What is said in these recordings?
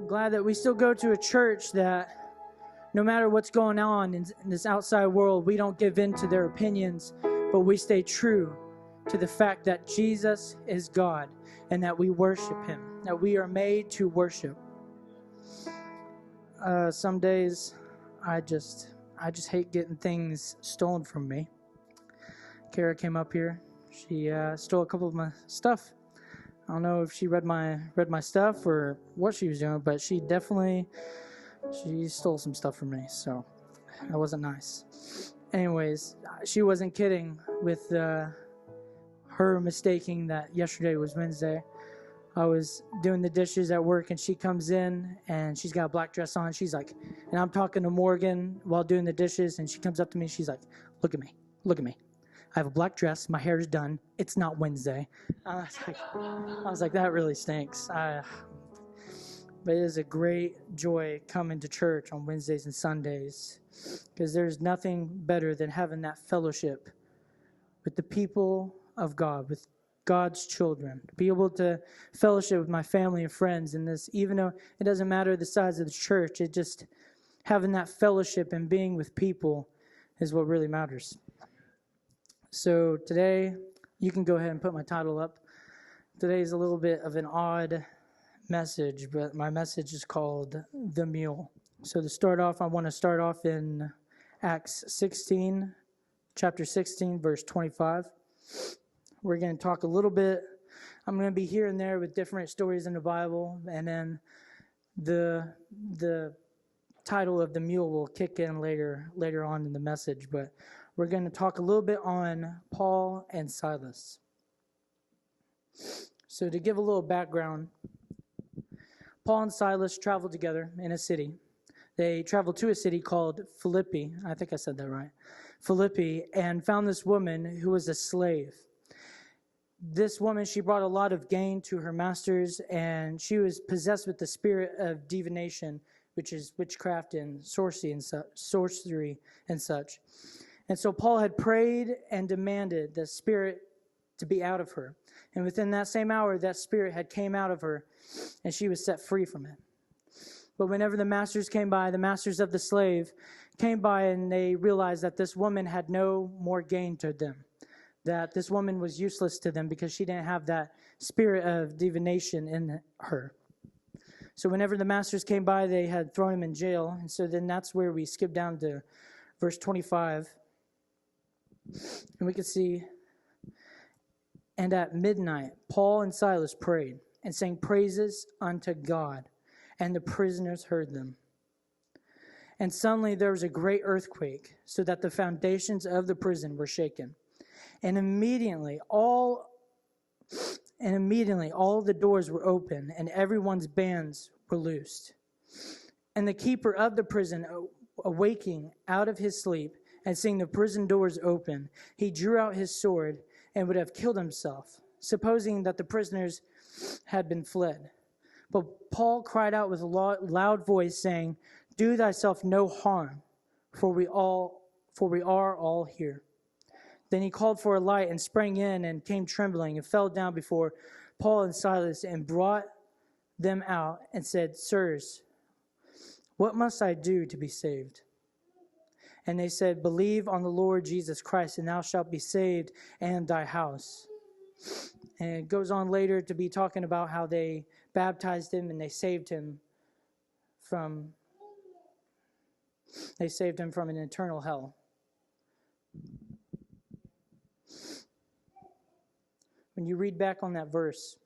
glad that we still go to a church that no matter what's going on in this outside world, we don't give in to their opinions, but we stay true to the fact that Jesus is God and that we worship him, that we are made to worship. Some days I just hate getting things stolen from me. Kara came up here. She stole a couple of my stuff. I don't know if she read my stuff or what she was doing, but she stole some stuff from me, so that wasn't nice. Anyways, she wasn't kidding with her mistaking that yesterday was Wednesday. I was doing the dishes at work, and she comes in, and she's got a black dress on. She's like, and I'm talking to Morgan while doing the dishes, and she comes up to me. She's like, look at me. I have a black dress. My hair is done. It's not Wednesday. I was like, that really stinks. But it is a great joy coming to church on Wednesdays and Sundays, because there's nothing better than having that fellowship with the people of God, with God's children. To be able to fellowship with my family and friends in this, even though it doesn't matter the size of the church, it just having that fellowship and being with people is what really matters. So today, you can go ahead and put my title up. Today is a little bit of an odd message, but my message is called The Mule. So to start off, I want to start off in Acts 16, chapter 16, verse 25. We're going to talk a little bit. I'm going to be here and there with different stories in the Bible, and then the title of the mule will kick in later on in the message. But we're going to talk a little bit on Paul and Silas. So to give a little background, Paul and Silas traveled together in a city. They traveled to a city called Philippi. I think I said that right. Philippi, and found this woman who was a slave. This woman, she brought a lot of gain to her masters, and she was possessed with the spirit of divination, which is witchcraft and sorcery and such. And so Paul had prayed and demanded the spirit to be out of her. And within that same hour, that spirit had came out of her, and she was set free from it. But whenever the masters came by, the masters of the slave came by, and they realized that this woman had no more gain to them, that this woman was useless to them because she didn't have that spirit of divination in her. So whenever the masters came by, they had thrown him in jail. And so then that's where we skip down to verse 25. And we can see, and at midnight, Paul and Silas prayed and sang praises unto God, and the prisoners heard them. And suddenly there was a great earthquake, so that the foundations of the prison were shaken. And immediately all the doors were open, and everyone's bands were loosed. And the keeper of the prison, awaking out of his sleep, and seeing the prison doors open, he drew out his sword and would have killed himself, supposing that the prisoners had been fled. But Paul cried out with a loud voice, saying, do thyself no harm, for we are all here. Then he called for a light and sprang in and came trembling and fell down before Paul and Silas and brought them out and said, sirs, what must I do to be saved? And they said, believe on the Lord Jesus Christ, and thou shalt be saved and thy house. And it goes on later to be talking about how they baptized him and they saved him from an eternal hell. When you read back on that verse,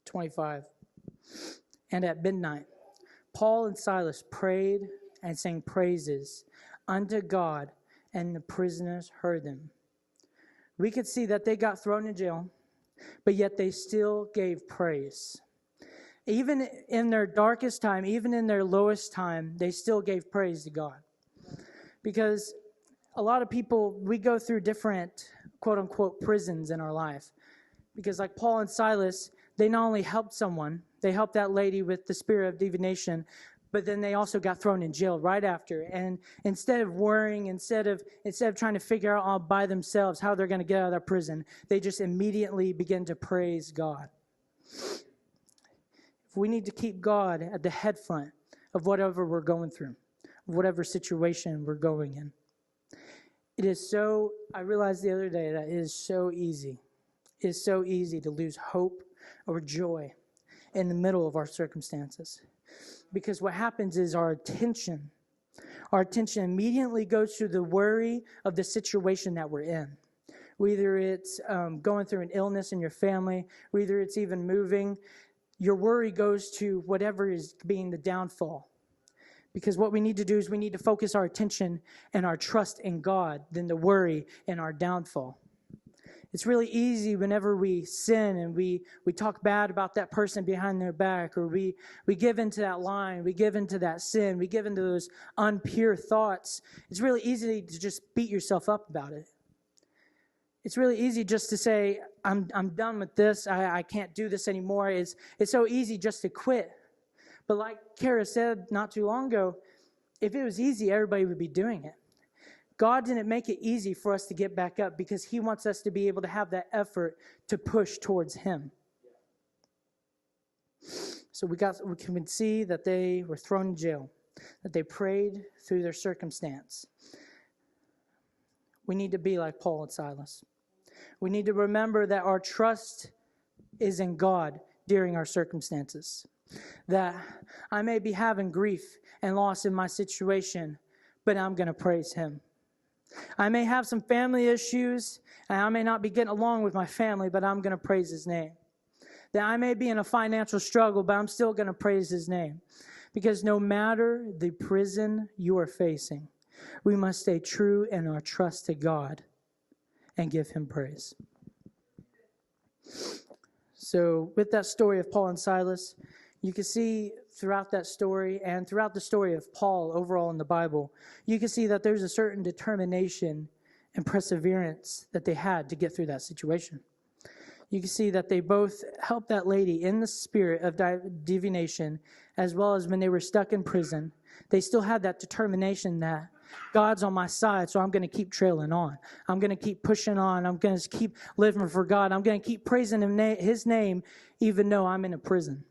25, and at midnight, Paul and Silas prayed and sang praises unto God, and the prisoners heard them. We could see that they got thrown in jail, but yet they still gave praise. Even in their darkest time, even in their lowest time, they still gave praise to God. Because a lot of people, we go through different quote-unquote prisons in our life. Because like Paul and Silas, they not only helped someone, they helped that lady with the spirit of divination, but then they also got thrown in jail right after. And instead of worrying, instead of trying to figure out all by themselves how they're going to get out of that prison, they just immediately begin to praise God. we need to keep God at the head front of whatever we're going through, whatever situation we're going in. I realized the other day that it is so easy. It is so easy to lose hope or joy in the middle of our circumstances. Because what happens is our attention immediately goes to the worry of the situation that we're in. Whether it's going through an illness in your family, whether it's even moving, your worry goes to whatever is being the downfall. Because what we need to do is we need to focus our attention and our trust in God than the worry and our downfall. It's really easy whenever we sin and we talk bad about that person behind their back, or we give into that line, we give into that sin, we give into those unpure thoughts. It's really easy to just beat yourself up about it. It's really easy just to say, I'm done with this, I can't do this anymore. It's so easy just to quit. But like Kara said not too long ago, if it was easy, everybody would be doing it. God didn't make it easy for us to get back up because he wants us to be able to have that effort to push towards him. So we can see that they were thrown in jail, that they prayed through their circumstance. We need to be like Paul and Silas. We need to remember that our trust is in God during our circumstances. That I may be having grief and loss in my situation, but I'm going to praise him. I may have some family issues, and I may not be getting along with my family, but I'm going to praise his name. That I may be in a financial struggle, but I'm still going to praise his name. Because no matter the prison you are facing, we must stay true in our trust to God and give him praise. So with that story of Paul and Silas, you can see throughout that story and throughout the story of Paul overall in the Bible, you can see that there's a certain determination and perseverance that they had to get through that situation. You can see that they both helped that lady in the spirit of divination, as well as when they were stuck in prison. They still had that determination that God's on my side, so I'm going to keep trailing on. I'm going to keep pushing on. I'm going to keep living for God. I'm going to keep praising his name, even though I'm in a prison.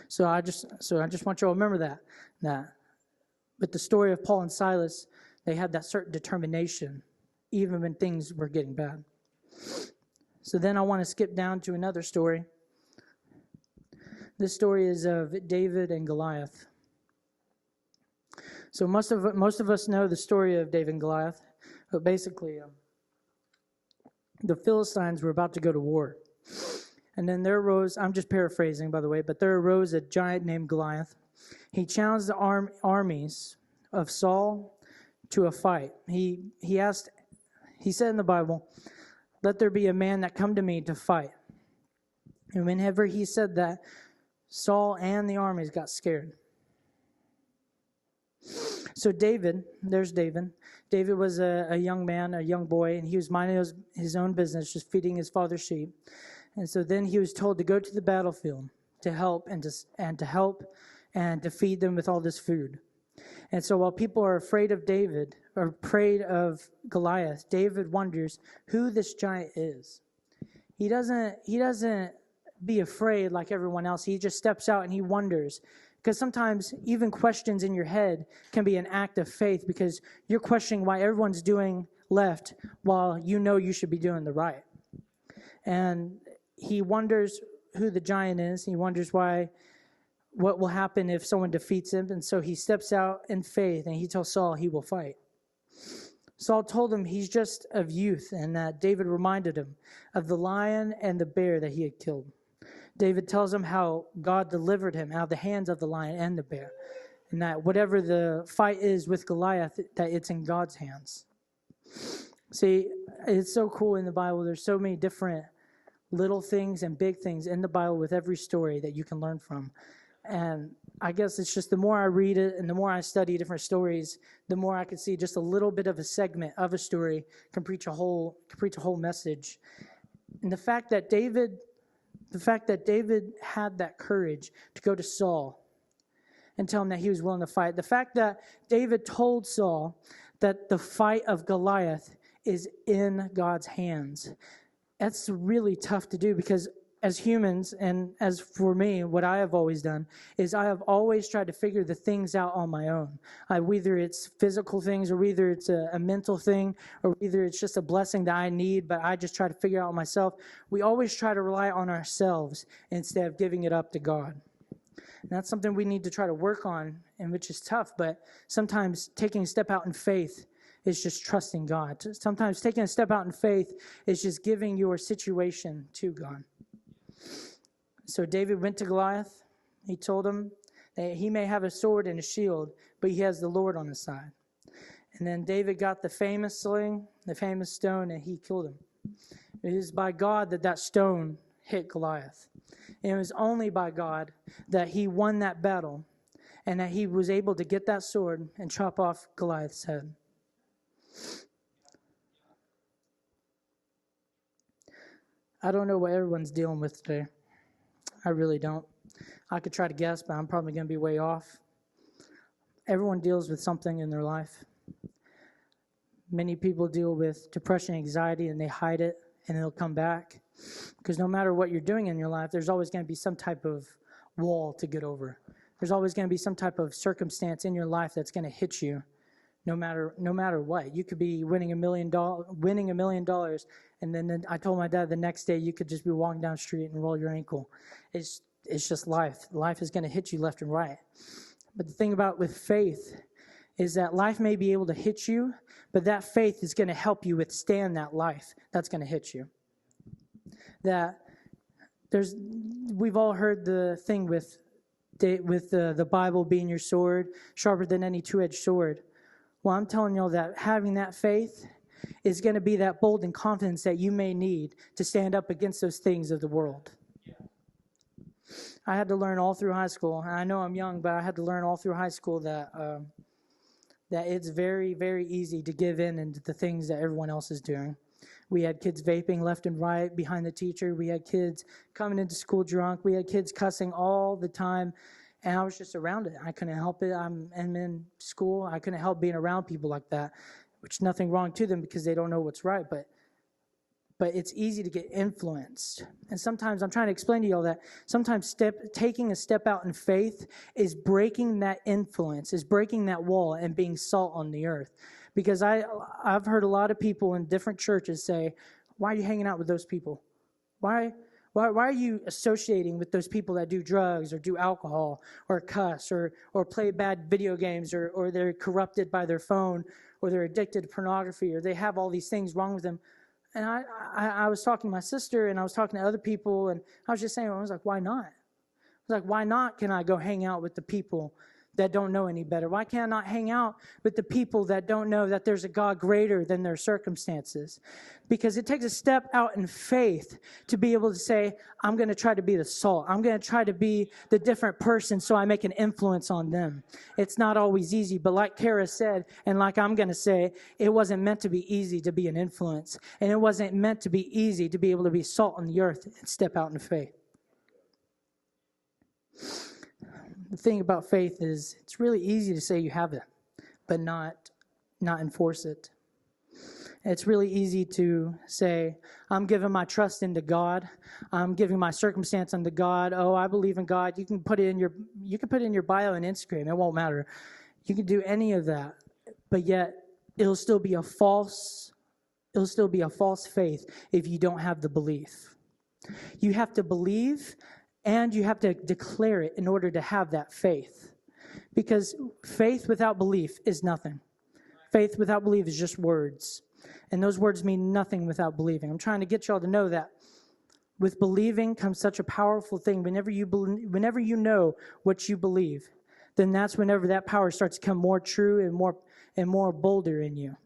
So I just want you to remember that with the story of Paul and Silas, they had that certain determination, even when things were getting bad. So then I want to skip down to another story. This story is of David and Goliath. So most of us know the story of David and Goliath, but basically, the Philistines were about to go to war. And then there arose, I'm just paraphrasing, by the way, but there arose a giant named Goliath. He challenged the armies of Saul to a fight. He said in the Bible, "Let there be a man that come to me to fight." And whenever he said that, Saul and the armies got scared. So there's David. David was a young man, a young boy, and he was minding his own business, just feeding his father's sheep. And so then he was told to go to the battlefield to help and to feed them with all this food. And so while people are afraid of David, or afraid of Goliath, David wonders who this giant is. He doesn't be afraid like everyone else. He just steps out and he wonders. Because sometimes even questions in your head can be an act of faith, because you're questioning why everyone's doing left while you know you should be doing the right. And he wonders who the giant is. He wonders what will happen if someone defeats him. And so he steps out in faith and he tells Saul he will fight. Saul told him he's just of youth, and that David reminded him of the lion and the bear that he had killed. David tells him how God delivered him out of the hands of the lion and the bear, and that whatever the fight is with Goliath, that it's in God's hands. See, it's so cool in the Bible. There's so many different little things and big things in the Bible with every story that you can learn from. And I guess it's just the more I read it and the more I study different stories, the more I can see just a little bit of a segment of a story can preach a whole message. And the fact that David had that courage to go to Saul and tell him that he was willing to fight. The fact that David told Saul that the fight of Goliath is in God's hands. That's really tough to do, because as humans, and as for me, what I have always done is I have always tried to figure the things out on my own. Whether it's physical things, or whether it's a mental thing, or whether it's just a blessing that I need, but I just try to figure out myself. We always try to rely on ourselves instead of giving it up to God. And that's something we need to try to work on, and which is tough, but sometimes taking a step out in faith is just trusting God. Sometimes taking a step out in faith is just giving your situation to God. So David went to Goliath. He told him that he may have a sword and a shield, but he has the Lord on his side. And then David got the famous sling, the famous stone, and he killed him. It is by God that stone hit Goliath. And it was only by God that he won that battle, and that he was able to get that sword and chop off Goliath's head. I don't know what everyone's dealing with today. I really don't. I could try to guess, but I'm probably going to be way off. Everyone deals with something in their life. Many people deal with depression, anxiety, and they hide it, and it'll come back. Because no matter what you're doing in your life, there's always going to be some type of wall to get over. There's always going to be some type of circumstance in your life that's going to hit you, no matter what. You could be winning $1 million, and then I told my dad the next day you could just be walking down the street and roll your ankle. It's just life. Life is going to hit you left and right. But the thing about with faith is that life may be able to hit you, but that faith is going to help you withstand that life that's going to hit you. We've all heard the thing with the Bible being your sword, sharper than any two-edged sword. Well, I'm telling you all that having that faith is going to be that bold and confidence that you may need to stand up against those things of the world. I had to learn all through high school, and I know I'm young, but I had to learn all through high school that it's very, very easy to give in into the things that everyone else is doing. We had kids vaping left and right behind the teacher. We had kids coming into school drunk. We had kids cussing all the time, and I was just around it. I couldn't help it. I'm in school. I couldn't help being around people like that, which is nothing wrong to them because they don't know what's right, but it's easy to get influenced. And sometimes I'm trying to explain to you all that sometimes taking a step out in faith is breaking that influence, is breaking that wall and being salt on the earth. Because I've heard a lot of people in different churches say, why are you hanging out with those people? Why are you associating with those people that do drugs or do alcohol or cuss or play bad video games or they're corrupted by their phone or they're addicted to pornography or they have all these things wrong with them? And I was talking to my sister and I was talking to other people and I was just saying, I was like, why not? I was like, why not can I go hang out with the people that don't know any better? Why can't I not hang out with the people that don't know that there's a God greater than their circumstances? Because it takes a step out in faith to be able to say, I'm going to try to be the salt. I'm going to try to be the different person so I make an influence on them. It's not always easy, but like Kara said, and like I'm going to say, it wasn't meant to be easy to be an influence. And it wasn't meant to be easy to be able to be salt on the earth and step out in faith. The thing about faith is it's really easy to say you have it, but not enforce it. It's really easy to say, I'm giving my trust into God. I'm giving my circumstance unto God. Oh, I believe in God. You can put it in your bio on Instagram. It won't matter. You can do any of that, but yet it'll still be a false faith if you don't have the belief. You have to believe and you have to declare it in order to have that faith. Because faith without belief is nothing. Faith without belief is just words. And those words mean nothing without believing. I'm trying to get y'all to know that with believing comes such a powerful thing. Whenever you know what you believe, then that's whenever that power starts to become more true and more bolder in you.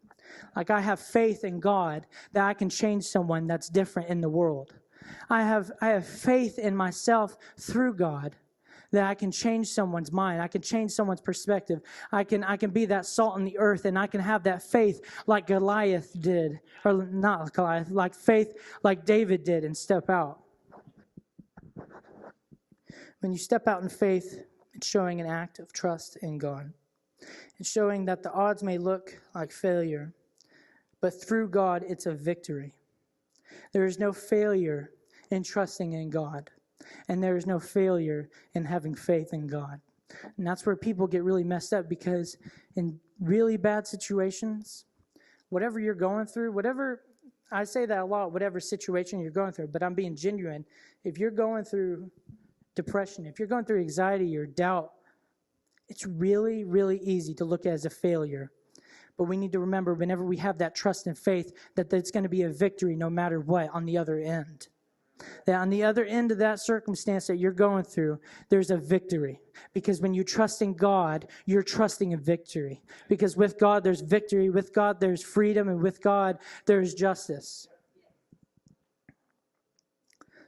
Like I have faith in God that I can change someone that's different in the world. I have faith in myself through God that I can change someone's mind. I can change someone's perspective. I can be that salt on the earth, and I can have that faith like Goliath did, or not Goliath, like faith like David did, and step out. When you step out in faith, it's showing an act of trust in God. It's showing that the odds may look like failure, but through God, it's a victory. There is no failure in trusting in God. And there is no failure in having faith in God. And that's where people get really messed up, because in really bad situations, whatever you're going through, I say that a lot, whatever situation you're going through, but I'm being genuine. If you're going through depression, if you're going through anxiety or doubt, it's really, really easy to look at it as a failure. But we need to remember, whenever we have that trust and faith, that it's going to be a victory no matter what on the other end. That on the other end of that circumstance that you're going through, there's a victory. Because when you trust in God, you're trusting in victory. Because with God, there's victory. With God, there's freedom. And with God, there's justice.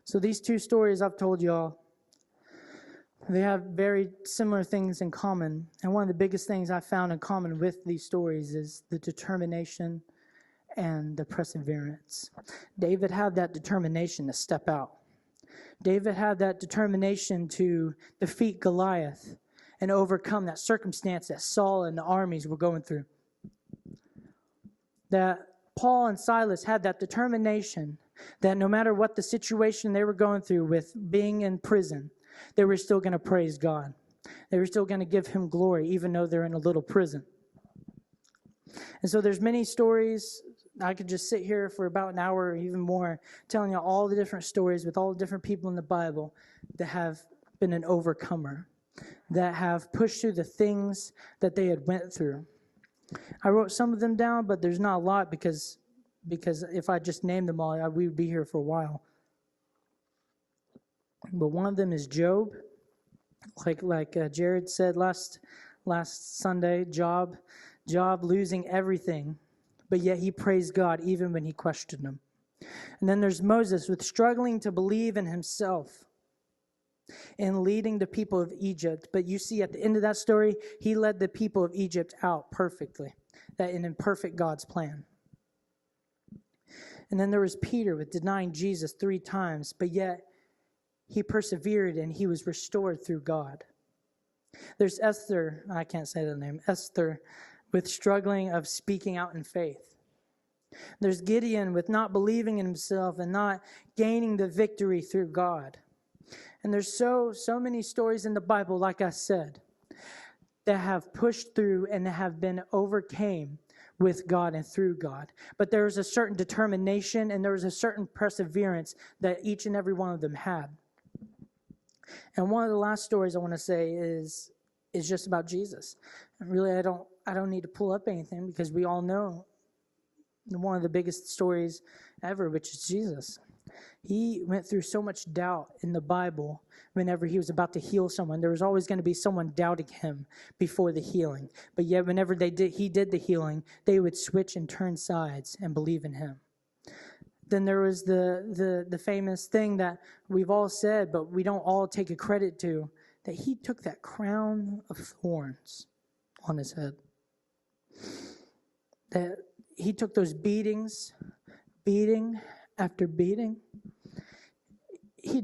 So these two stories I've told you all, they have very similar things in common. And one of the biggest things I found in common with these stories is the determination and the perseverance. David had that determination to step out. David had that determination to defeat Goliath and overcome that circumstance that Saul and the armies were going through. That Paul and Silas had that determination that no matter what the situation they were going through with being in prison, they were still going to praise God. They were still going to give him glory, even though they're in a little prison. And so there's many stories. I could just sit here for about an hour or even more telling you all the different stories with all the different people in the Bible that have been an overcomer, that have pushed through the things that they had went through. I wrote some of them down, but there's not a lot because if I just named them all, we would be here for a while. But one of them is Job. Like Jared said last Sunday, Job losing everything, but yet he praised God even when he questioned him. And then there's Moses with struggling to believe in himself in leading the people of Egypt. But you see at the end of that story, he led the people of Egypt out perfectly, that in perfect God's plan. And then there was Peter with denying Jesus 3 times, but yet he persevered and he was restored through God. There's Esther, I can't say the name, Esther, with struggling of speaking out in faith. There's Gideon with not believing in himself and not gaining the victory through God. And there's so many stories in the Bible, like I said, that have pushed through and that have been overcame with God and through God. But there was a certain determination and there was a certain perseverance that each and every one of them had. And one of the last stories I want to say is just about Jesus. And really, I don't need to pull up anything because we all know one of the biggest stories ever, which is Jesus. He went through so much doubt in the Bible whenever he was about to heal someone. There was always going to be someone doubting him before the healing. But yet whenever he did the healing, they would switch and turn sides and believe in him. Then there was the famous thing that we've all said, but we don't all take a credit to, that he took that crown of thorns on his head. That he took those beating after beating. He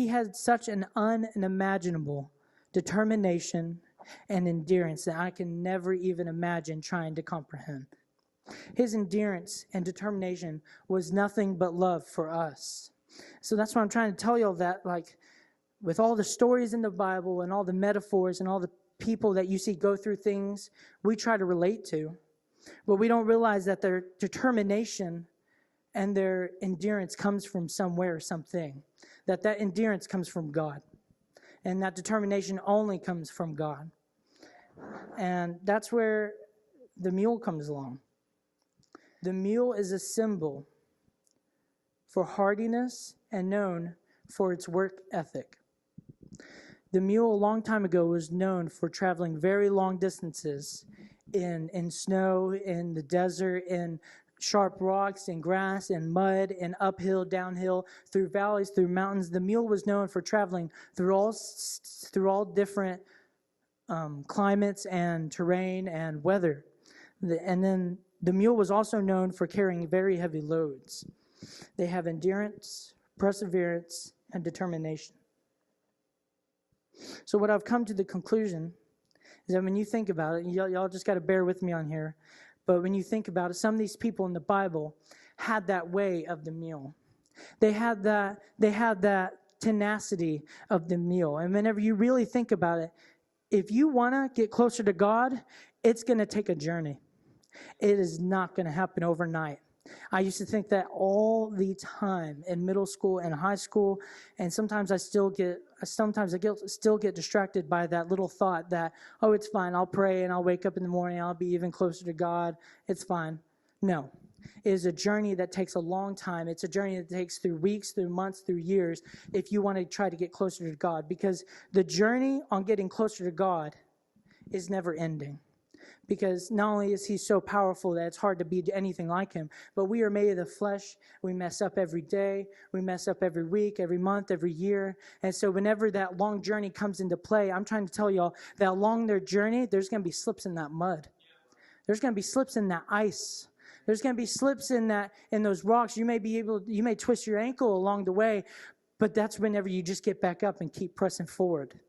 had such an unimaginable determination and endurance that I can never even imagine trying to comprehend. His endurance and determination was nothing but love for us. So that's what I'm trying to tell you all, that like with all the stories in the Bible and all the metaphors and all the people that you see go through things we try to relate to, but we don't realize that their determination and their endurance comes from somewhere or something. That endurance comes from God. And that determination only comes from God. And that's where the mule comes along. The mule is a symbol for hardiness and known for its work ethic. The mule a long time ago was known for traveling very long distances in snow, in the desert, in sharp rocks, in grass, in mud, in uphill, downhill, through valleys, through mountains. The mule was known for traveling through all different climates and terrain and weather. And then the mule was also known for carrying very heavy loads. They have endurance, perseverance, and determination. So what I've come to the conclusion is that when you think about it, y'all just got to bear with me on here, but when you think about it, some of these people in the Bible had that way of the mule. They had that tenacity of the mule. And whenever you really think about it, if you want to get closer to God, it's going to take a journey. It is not going to happen overnight. I used to think that all the time in middle school and high school, and sometimes I still get distracted by that little thought that, oh, it's fine, I'll pray and I'll wake up in the morning, I'll be even closer to God, it's fine. No. It is a journey that takes a long time. It's a journey that takes through weeks, through months, through years, if you want to try to get closer to God, because the journey on getting closer to God is never ending. Because not only is he so powerful that it's hard to be anything like him, but we are made of the flesh. We mess up every day. We mess up every week, every month, every year. And so whenever that long journey comes into play, I'm trying to tell y'all that along their journey, there's going to be slips in that mud. There's going to be slips in that ice. There's going to be slips in those rocks. You may twist your ankle along the way, but that's whenever you just get back up and keep pressing forward.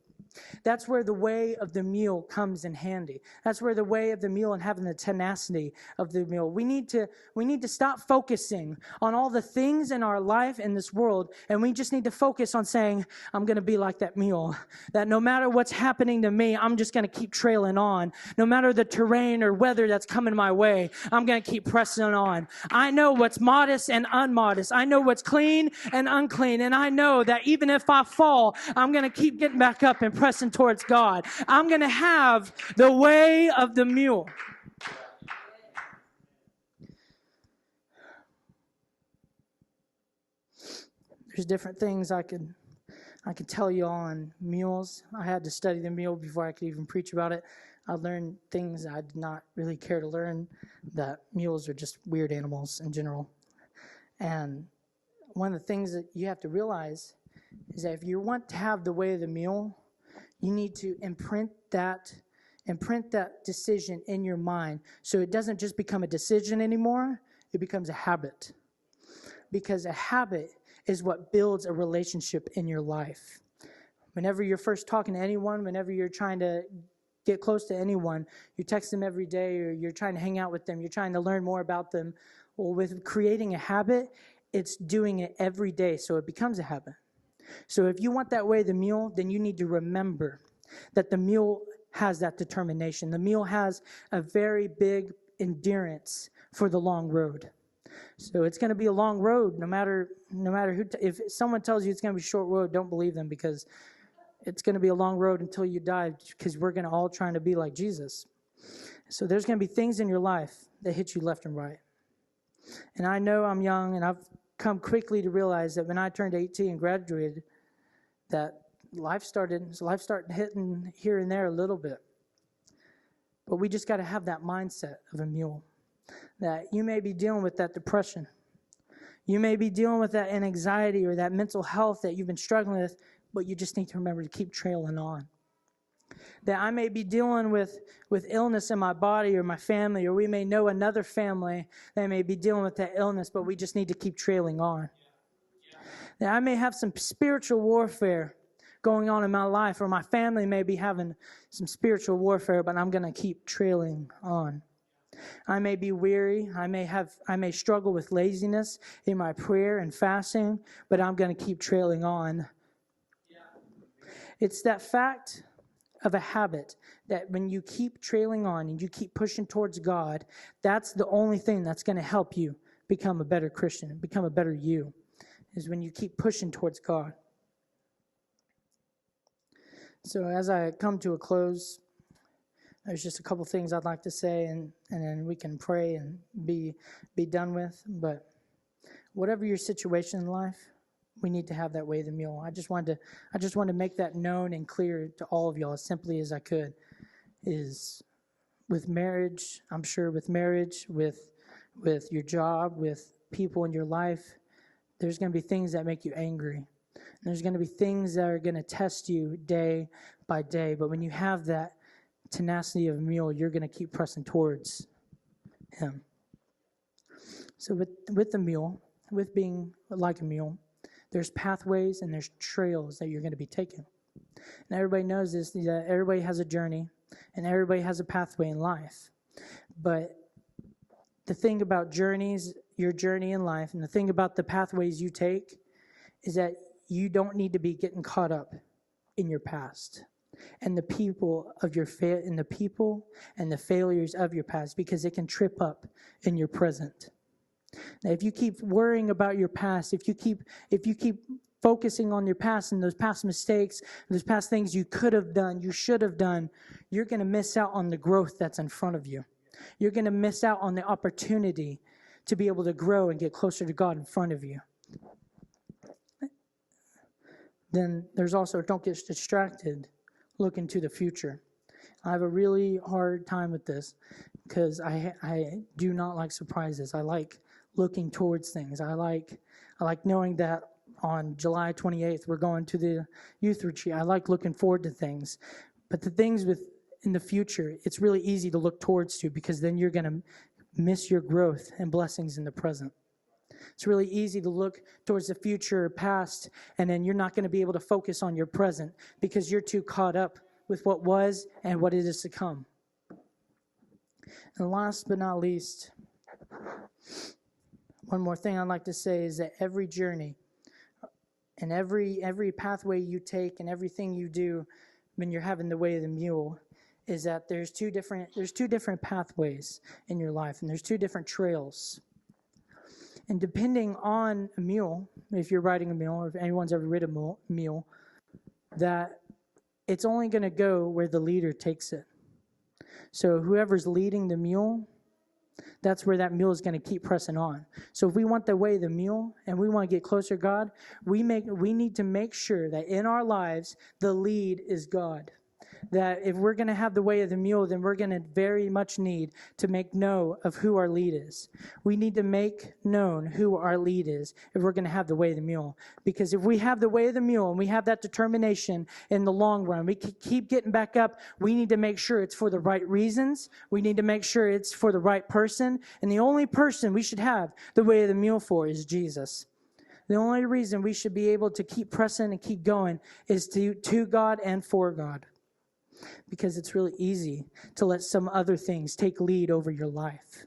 That's where the way of the mule comes in handy. That's where the way of the mule and having the tenacity of the mule. We need to stop focusing on all the things in our life in this world, and we just need to focus on saying, I'm going to be like that mule. That no matter what's happening to me, I'm just going to keep trailing on. No matter the terrain or weather that's coming my way, I'm going to keep pressing on. I know what's modest and unmodest. I know what's clean and unclean, and I know that even if I fall, I'm going to keep getting back up and pressing towards God. I'm going to have the way of the mule. There's different things I could tell you on mules. I had to study the mule before I could even preach about it. I learned things I did not really care to learn, that mules are just weird animals in general. And one of the things that you have to realize is that if you want to have the way of the mule, you need to imprint that decision in your mind so it doesn't just become a decision anymore, it becomes a habit. Because a habit is what builds a relationship in your life. Whenever you're first talking to anyone, whenever you're trying to get close to anyone, you text them every day or you're trying to hang out with them, you're trying to learn more about them. Well, with creating a habit, it's doing it every day so it becomes a habit. So if you want that way of the mule, then you need to remember that the mule has that determination. The mule has a very big endurance for the long road. So it's going to be a long road, no matter who. If someone tells you it's going to be a short road, don't believe them, because it's going to be a long road until you die, because we're going to all trying to be like Jesus. So there's going to be things in your life that hit you left and right. And I know I'm young, and I've come quickly to realize that when I turned 18 and graduated, that life started hitting here and there a little bit. But we just got to have that mindset of a mule. That you may be dealing with that depression. You may be dealing with that anxiety or that mental health that you've been struggling with, but you just need to remember to keep trailing on. That I may be dealing with illness in my body or my family, or we may know another family that may be dealing with that illness, but we just need to keep trailing on. That I may have some spiritual warfare going on in my life, or my family may be having some spiritual warfare, but I'm going to keep trailing on. I may be weary. I may struggle with laziness in my prayer and fasting, but I'm going to keep trailing on. It's that fact of a habit that when you keep trailing on and you keep pushing towards God, that's the only thing that's going to help you become a better Christian, become a better you, is when you keep pushing towards God. So as I come to a close, there's just a couple things I'd like to say, and then we can pray and be done with. But whatever your situation in life, we need to have that way of the mule. I just wanted to make that known and clear to all of y'all as simply as I could. Is with marriage, I'm sure with marriage, with your job, with people in your life, there's going to be things that make you angry. And there's going to be things that are going to test you day by day. But when you have that tenacity of a mule, you're going to keep pressing towards him. So with the mule, with being like a mule, there's pathways and there's trails that you're going to be taking. And everybody knows this, that everybody has a journey and everybody has a pathway in life. But the thing about journeys your journey in life, and the thing about the pathways you take, is that you don't need to be getting caught up in your past and the people of your and the people and the failures of your past, because it can trip up in your present. Now, if you keep worrying about your past, if you keep focusing on your past and those past mistakes, those past things you could have done, you should have done, you're going to miss out on the growth that's in front of you. You're going to miss out on the opportunity to be able to grow and get closer to God in front of you. Then there's also, don't get distracted, look into the future. I have a really hard time with this because I do not like surprises. I like looking towards things. I like knowing that on July 28th we're going to the youth retreat. I like looking forward to things. But the things in the future, it's really easy to look towards to, because then you're going to miss your growth and blessings in the present. It's really easy to look towards the future or past, and then you're not going to be able to focus on your present because you're too caught up with what was and what is to come. And last but not least, one more thing I'd like to say is that every journey and every pathway you take and everything you do when you're having the way of the mule is that there's two different pathways in your life, and there's two different trails. And depending on a mule, if you're riding a mule, or if anyone's ever ridden a mule, that it's only going to go where the leader takes it. So whoever's leading the mule, that's where that mule is going to keep pressing on. So if we want the way of the mule and we want to get closer to God, we need to make sure that in our lives, the lead is God. That if we're going to have the way of the mule, then we're going to very much need to make known of who our lead is. We need to make known who our lead is if we're going to have the way of the mule. Because if we have the way of the mule and we have that determination in the long run, we keep getting back up, we need to make sure it's for the right reasons. We need to make sure it's for the right person. And the only person we should have the way of the mule for is Jesus. The only reason we should be able to keep pressing and keep going is to God and for God. Because it's really easy to let some other things take lead over your life.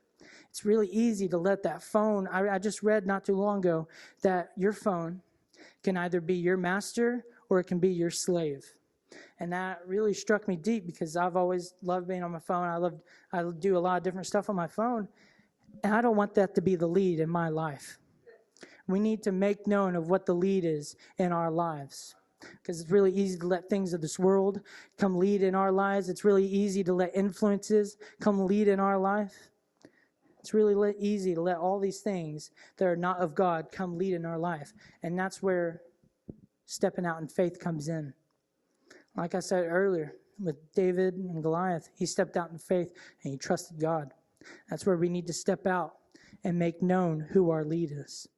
It's really easy to let that phone, I just read not too long ago that your phone can either be your master or it can be your slave. And that really struck me deep because I've always loved being on my phone. I do a lot of different stuff on my phone. And I don't want that to be the lead in my life. We need to make known of what the lead is in our lives. Because it's really easy to let things of this world come lead in our lives. It's really easy to let influences come lead in our life. It's really easy to let all these things that are not of God come lead in our life. And that's where stepping out in faith comes in. Like I said earlier, with David and Goliath, he stepped out in faith and he trusted God. That's where we need to step out and make known who our lead is.